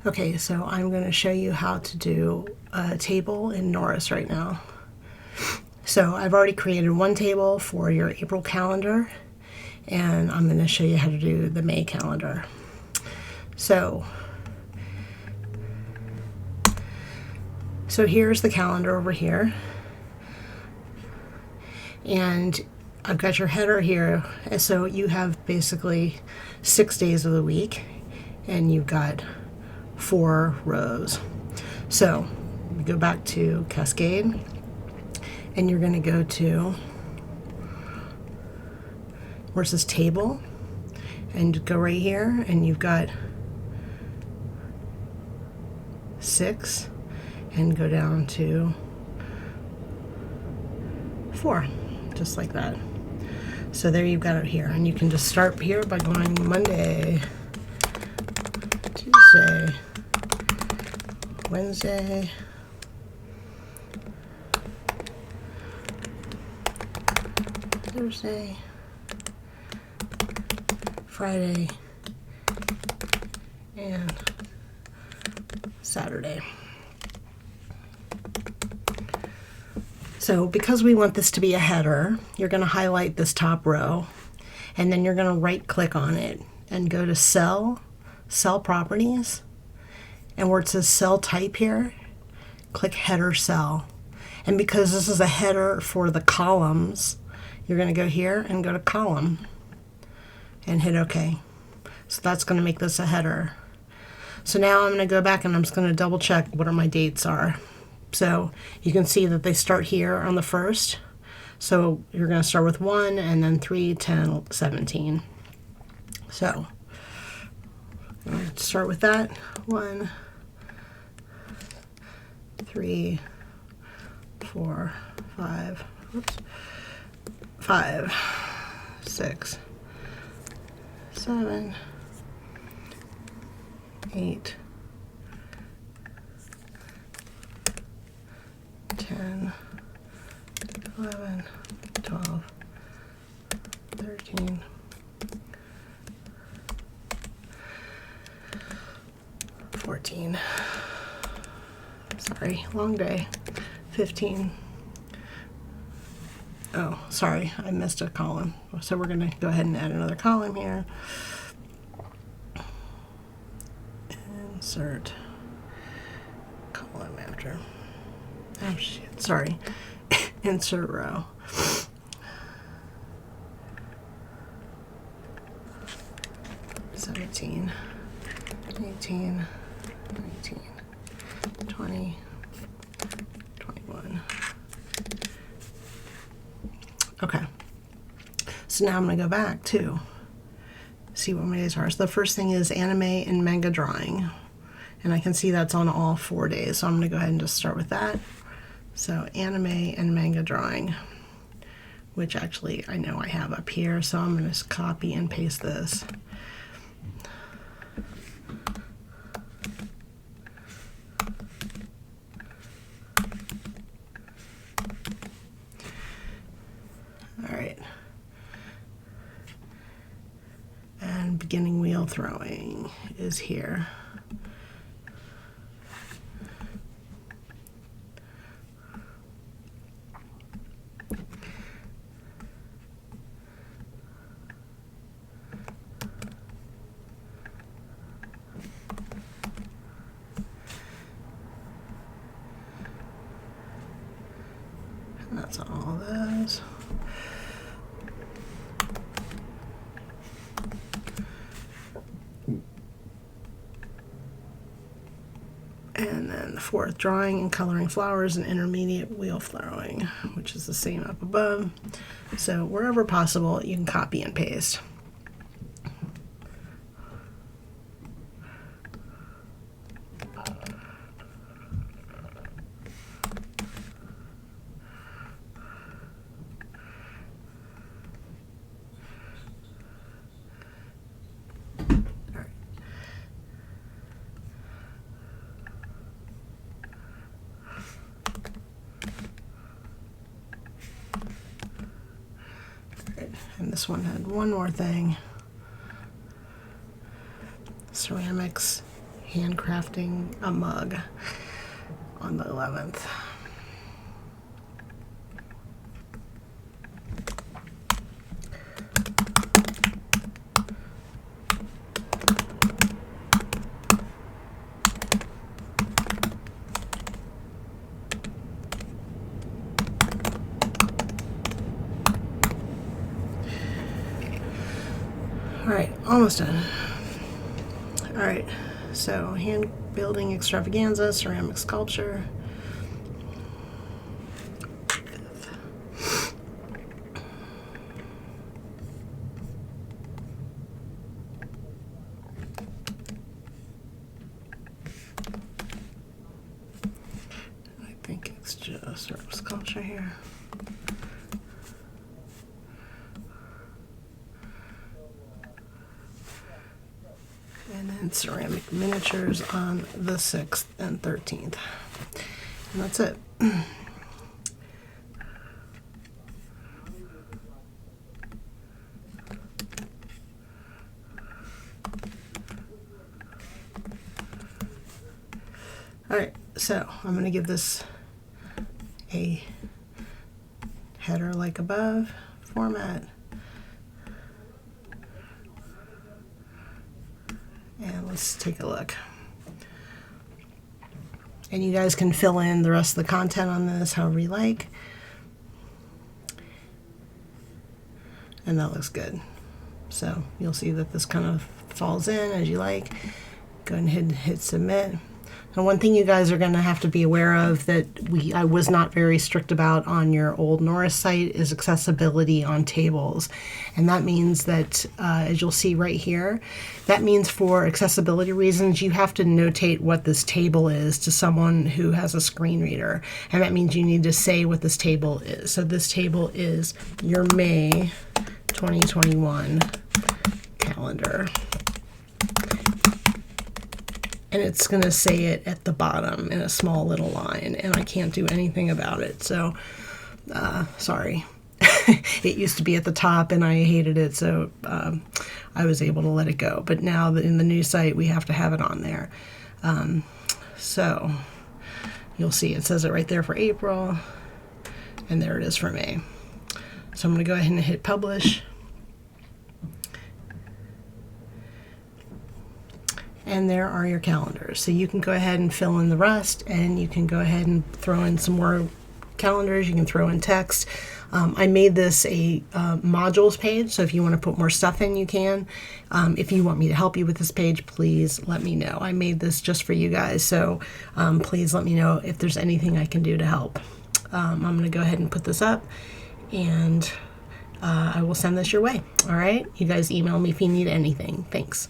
Okay, so I'm going to show you how to do a table in Norris right now. So I've already created one table for your April calendar, and I'm going to show you how to do the May calendar. So here's the calendar over here, and I've got your header here. So you have basically 6 days of the week, and you've got 4 rows. So we go back to Cascade, and you're going to go to where it says table, and go right here, and you've got 6, and go down to 4, just like that. So there you've got it here, and you can just start here by going Monday, Tuesday, Wednesday, Thursday, Friday, and Saturday. So because we want this to be a header, you're going to highlight this top row, and then you're going to right click on it and go to cell properties, and where it says cell type here, click header cell. And because this is a header for the columns, you're going to go here and go to column and hit OK. So that's going to make this a header. So now I'm going to go back and I'm just going to double check what my dates are. So you can see that they start here on the 1st. So you're going to start with 1 and then 3, 10, 17. So I'm going to start with that. 1, 3, 4, 5, 5, 6, 7, 8, 10, 11, 12, 13, 14, sorry, long day, 15, oh, sorry, I missed a column, so we're going to go ahead and add another column here. Insert column after. Oh shit, sorry. Insert row. $17, $18, $19, $20, $21. Okay. So now I'm going to go back to see what my days are. So the first thing is anime and manga drawing. And I can see that's on all 4 days. So I'm going to go ahead and just start with that. So anime and manga drawing, which actually I know I have up here. So I'm going to just copy and paste this. All right. And beginning wheel throwing is here. And that's all those. And then the 4th, drawing and coloring flowers and intermediate wheel throwing, which is the same up above. So wherever possible, you can copy and paste. And this one had one more thing. Ceramics handcrafting a mug on the 11th. All right, almost done. All right, so hand building extravaganza, ceramic sculpture. I think it's just ceramic sculpture here. And then ceramic miniatures on the 6th and 13th. And that's it. All right, so I'm going to give this a header like above format. And let's take a look. And you guys can fill in the rest of the content on this however you like. And that looks good. So you'll see that this kind of falls in as you like. Go ahead and hit submit. And one thing you guys are going to have to be aware of that I was not very strict about on your old Norris site is accessibility on tables. And that means that, as you'll see right here, that means for accessibility reasons, you have to notate what this table is to someone who has a screen reader. And that means you need to say what this table is. So this table is your May 2021 calendar. And it's going to say it at the bottom in a small little line, and I can't do anything about it. So, sorry. It used to be at the top, and I hated it, so I was able to let it go. But now that in the new site, we have to have it on there. So, you'll see it says it right there for April, and there it is for May. So I'm going to go ahead and hit publish. And there are your calendars. So you can go ahead and fill in the rest, and you can go ahead and throw in some more calendars. You can throw in text. I made this a modules page, so if you want to put more stuff in, you can. If you want me to help you with this page, please let me know. I made this just for you guys, so please let me know if there's anything I can do to help. I'm going to go ahead and put this up, and I will send this your way. All right? You guys email me if you need anything. Thanks.